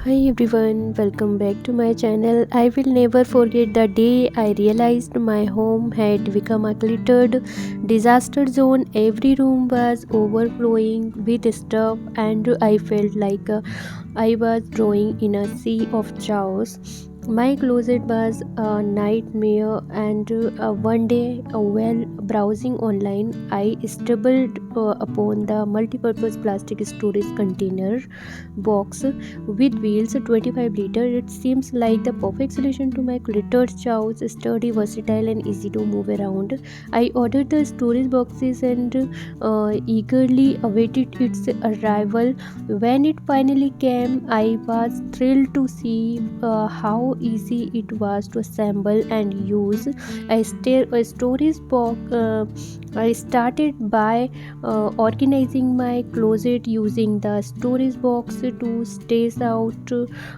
Hi everyone, welcome back to my channel. I will never forget the day I realized my home had become a cluttered disaster zone. Every room was overflowing with stuff, and I felt like I was drawing in a sea of chaos. My closet was a nightmare, and one day, while browsing online, I stumbled upon the multi-purpose plastic storage container box with wheels 25 liter. It seems like the perfect solution to my cluttered chaos, sturdy, versatile, and easy to move around. I ordered the storage boxes and eagerly awaited its arrival. When it finally came, I was thrilled to see how easy it was to assemble and use. A storage box. I started by organizing my closet using the storage box to stash out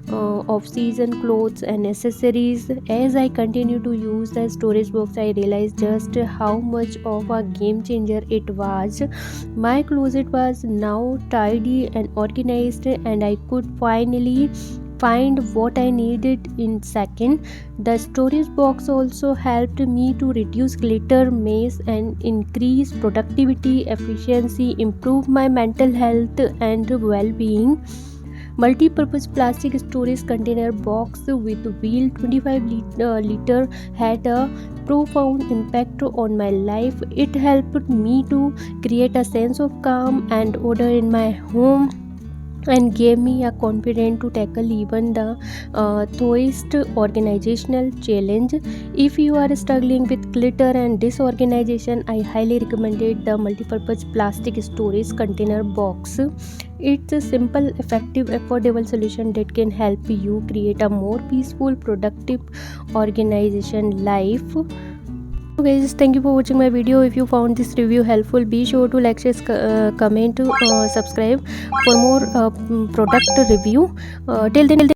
of season clothes and accessories. As I continued to use the storage box, I realized just how much of a game changer it was. My closet was now tidy and organized, and I could finally find what I needed in second. The storage box also helped me to reduce clutter, mess, and increase productivity, efficiency, improve my mental health and well-being. Multi-purpose plastic storage container box with wheel 25 liter had a profound impact on my life. It helped me to create a sense of calm and order in my home and gave me a confidence to tackle even the toughest organizational challenge. If you are struggling with clutter and disorganization, I highly recommended the multipurpose plastic storage container box. It's a simple, effective, affordable solution that can help you create a more peaceful, productive organization life. So guys, thank you for watching my video. If you found this review helpful, be sure to like, share, comment, subscribe for more product review. Till then.